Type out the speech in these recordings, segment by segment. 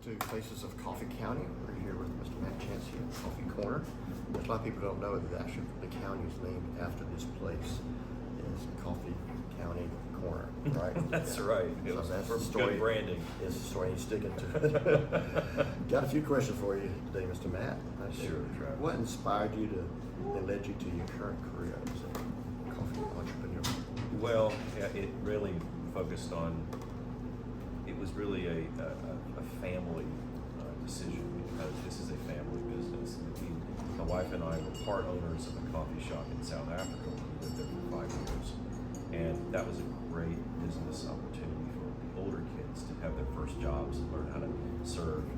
to Faces of Coffee County. We're here with Mr. Matt Chancey at Coffee Corner. A lot of people don't know that actually the county is named after this place. It's Coffee County Corner, right? That's right. So that's the story. Good branding. It's the story you're sticking to it. Got a few questions for you today, Mr. Matt. Sure, Travis. What inspired you to and led you to your current career as a coffee entrepreneur? Well, it really focused on, it was really a family decision, because this is a family business. My wife and I were part owners of a coffee shop in South Africa. We lived there for 5 years. And that was a great business opportunity for older kids to have their first jobs and learn how to serve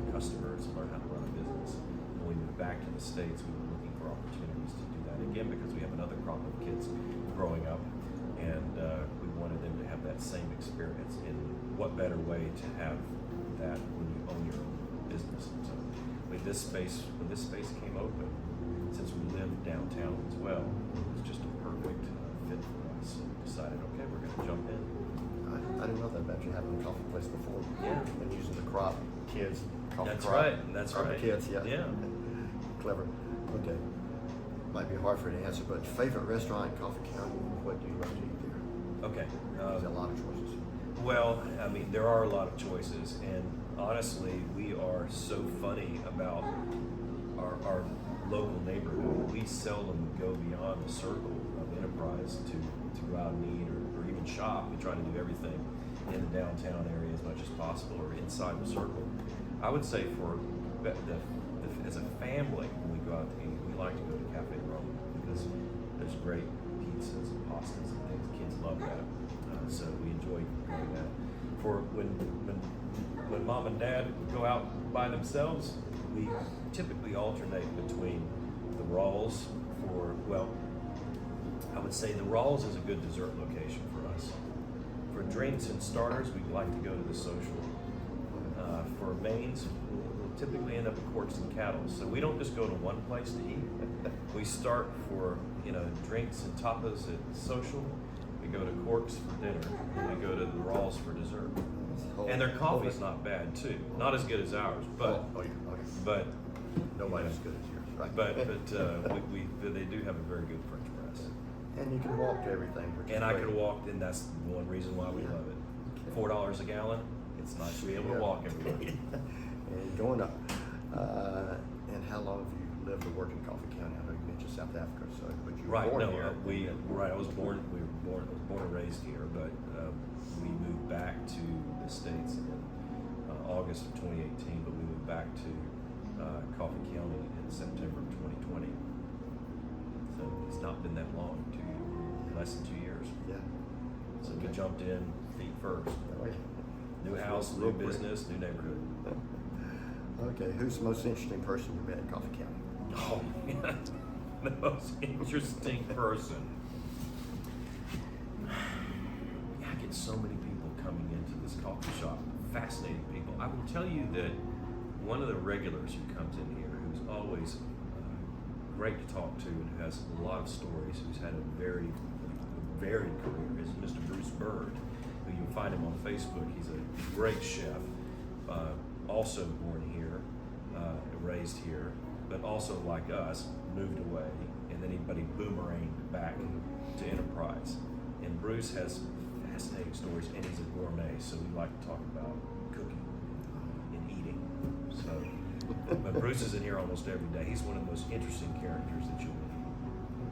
customers and learn how to run a business. When we moved back to the States, we were looking for opportunities to do that again, because we have another crop of kids growing up, and we wanted them to have that same experience. And what better way to have that when you own your own business? So when this space came open, since we lived downtown as well, it was just a perfect fit for us. So we decided, okay, we're going to jump in. I didn't know that about you having a coffee place before. Yeah. And using the crop kids, coffee That's crop. right. That's crop right. Kids, yeah. Yeah. Clever. Okay. Might be hard for you to answer, but favorite restaurant in Coffee County, what do you love to eat there? Okay. There's a lot of choices. Well, I mean, there are a lot of choices, and honestly, we are so funny about our local neighborhood. We seldom go beyond the circle of enterprise to go out and eat or even shop. We try to do everything in the downtown area as much as possible, or inside the circle. I would say as a family, when we go out to eat, we like to go to Cafe Rome, because there's great pizzas and pastas and things. Kids love that. So we enjoy doing that. For when mom and dad go out by themselves, we typically alternate between the Rawls I would say the Rawls is a good dessert location for us. For drinks and starters, we'd like to go to the Social. For mains, we'll typically end up at Corks and Cattle. So we don't just go to one place to eat. We start for drinks and tapas at Social. We go to Corks for dinner, and we go to the Rawls for dessert. And their coffee's not bad too. Not as good as ours, but Nobody's as good as yours, right? But they do have a very good French press. And you can walk to everything. Which And is I great. could walk, and that's one reason why we love it. $4 a gallon. It's nice to be able to walk everywhere. And going up. And how long have you lived or worked in Coffee County? I know you mentioned South Africa, but you were Right. born No. here. I was born. I was born and raised here, but we moved back to the States in August of 2018. But we moved back to Coffee County in September of 2020. So it's not been that long. Less than 2 years. Yeah. So we jumped in feet first. Oh, yeah. New house, new business, new neighborhood. Okay, who's the most interesting person you met in Coffee County? Oh, man. The most interesting person. I get so many people coming into this coffee shop, fascinating people. I will tell you that one of the regulars who comes in here, who's always great to talk to and who has a lot of stories, who's had a very varied career, is Mr. Bruce Bird, who you'll find him on Facebook. He's a great chef, also born here, raised here, but also like us, moved away, and then he boomeranged back to Enterprise. And Bruce has fascinating stories, and he's a gourmet, so we like to talk about cooking and eating. So, but Bruce is in here almost every day. He's one of the most interesting characters that you'll meet.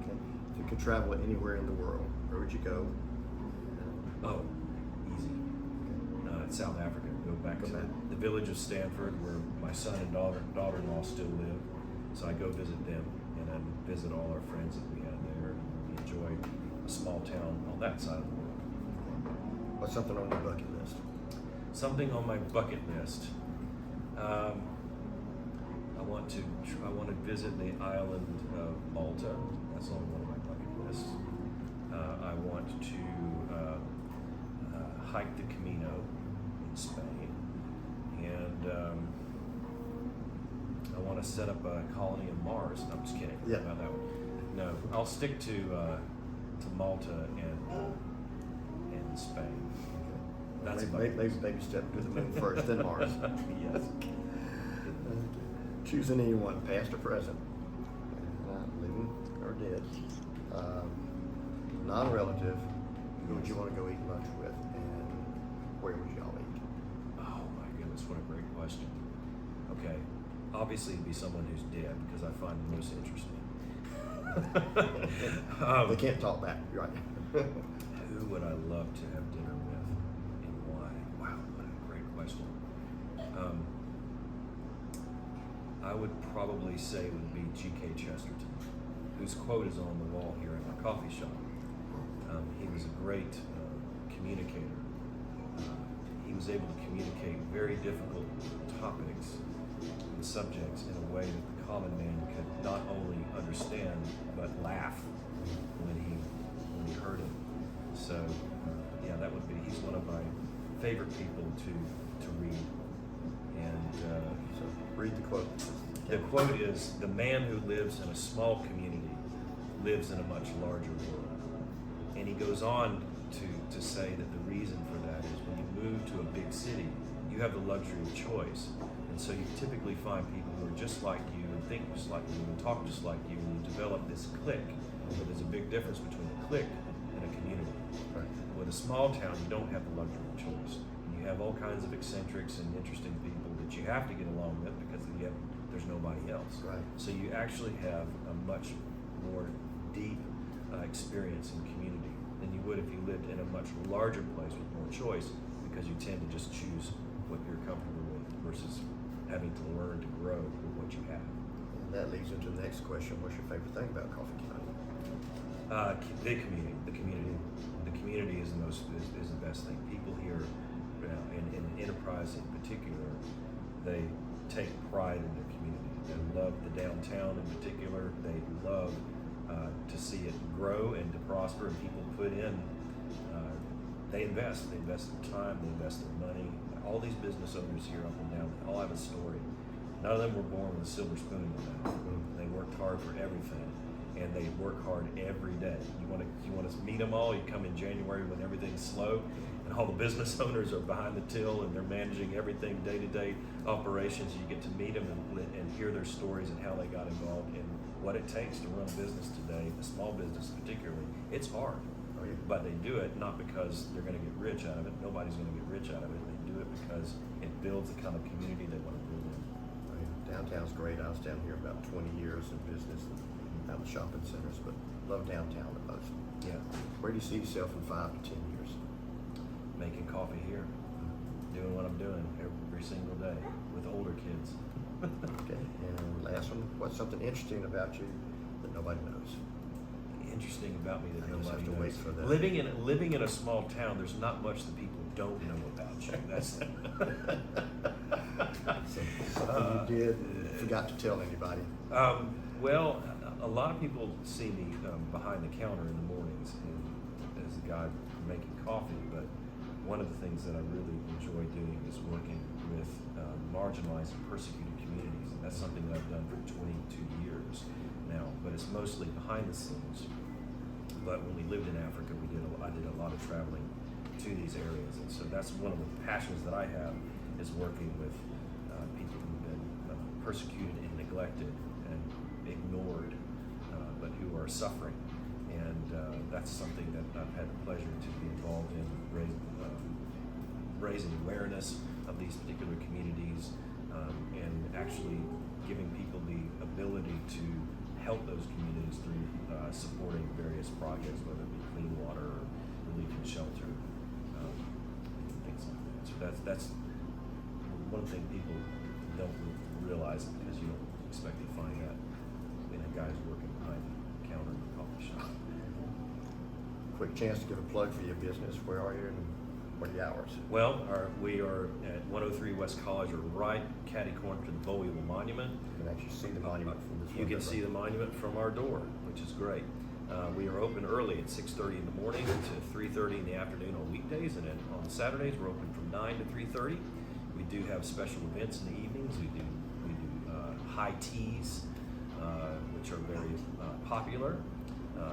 Okay. If you could travel anywhere in the world, where would you go? Oh, easy. South Africa. Go back to the village of Stanford, where my son and daughter-in-law still live. So I go visit them, and then visit all our friends that we had there. We enjoy a small town on that side of the world. What's something on your bucket list? Something on my bucket list. I want to visit the island of Malta. That's on one of my bucket lists. I want to hike the Camino in Spain, and I want to set up a colony on Mars. No, I'm just kidding about that one. No, I'll stick to Malta and Spain. That's a maybe, bucket list. maybe step to the moon first, then Mars. Yes. Choosing anyone, past or present, living or dead, non-relative, who would you want to go eat lunch with, and where would y'all eat? Oh my goodness, what a great question. Okay, obviously it'd be someone who's dead because I find them most interesting. They can't talk back, you're right? Who would I love to have dinner with and why? Wow, what a great question. I would probably say it would be G.K. Chesterton, whose quote is on the wall here in our coffee shop. He was a great communicator. He was able to communicate very difficult topics and subjects in a way that the common man could not only understand but laugh when he heard it. So yeah, that would be. He's one of my favorite people to read. And So read the quote. the quote is, "The man who lives in a small community lives in a much larger world." And he goes on to say that the reason for that is when you move to a big city, you have the luxury of choice. And so you typically find people who are just like you and think just like you and talk just like you, and you develop this clique. But there's a big difference between a clique and a community. Right. With a small town, you don't have the luxury of choice. And you have all kinds of eccentrics and interesting people that you have to get along with because there's nobody else. Right. So you actually have a much more deep experience in community than you would if you lived in a much larger place with more choice, because you tend to just choose what you're comfortable with versus having to learn to grow with what you have. And that leads into the next question. What's your favorite thing about Coffee County? The community is the best thing. People here, in enterprise in particular, they take pride in their community. They love the downtown in particular. They love to see it grow and to prosper, and people put in. They invest their time, they invest their money. All these business owners here up and down, they all have a story. None of them were born with a silver spoon in their mouth. They worked hard for everything, and they work hard every day. You want to meet them all. You come in January when everything's slow, and all the business owners are behind the till, and they're managing everything day-to-day operations. You get to meet them and hear their stories and how they got involved in what it takes to run a business today, a small business particularly. It's hard. Oh, yeah. But they do it not because they're going to get rich out of it. Nobody's going to get rich out of it. They do it because it builds the kind of community they want to build in. I mean, downtown's great. I was down here about 20 years in business and out in the shopping centers, but love downtown the most. Yeah. Where do you see yourself in 5 to 10 years? Making coffee here, doing what I'm doing every single day with older kids. Okay. And last one, what's something interesting about you that nobody knows? Interesting about me that I just nobody have to knows. wait for that. Living in a small town, there's not much that people don't know about you. That's Something you did and forgot to tell anybody. well, a lot of people see me behind the counter in the mornings and as a guy making coffee, but one of the things that I really enjoy doing is working with marginalized and persecuted communities, and that's something that I've done for 22 years now, but it's mostly behind the scenes. But when we lived in Africa, I did a lot of traveling to these areas, and so that's one of the passions that I have, is working with people who've been persecuted and neglected and ignored, but who are suffering. And that's something that I've had the pleasure to be involved in, raising awareness of these particular communities, and actually giving people the ability to help those communities through supporting various projects, whether it be clean water or relief and shelter, things like that. So that's one thing people don't realize, because you don't expect to find that in a guy who's working behind the counter in the coffee shop. Quick chance to give a plug for your business. Where are you and what are the hours? Well, we are at 103 West College, or right catty corner to the Bowie Monument. You can actually see the monument from this You window, can see the monument from our door, which is great. We are open early at 6:30 in the morning to 3:30 in the afternoon on weekdays, and then on Saturdays we're open from 9 to 3:30. We do have special events in the evenings. We do high teas, which are very popular.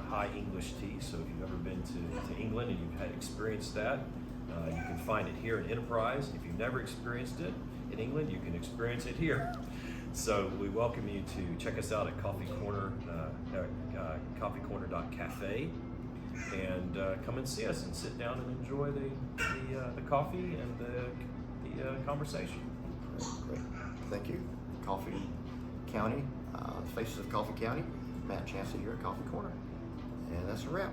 High English tea. So if you've ever been to England and you've had experienced that, You can find it here in Enterprise. If you've never experienced it in England, you can experience it here. So we welcome you to check us out at coffeecorner.cafe, and come and see us and sit down and enjoy the coffee and the conversation. Great. Thank you. Coffee County, Faces of Coffee County, Matt Chancey here at Coffee Corner. And that's a wrap.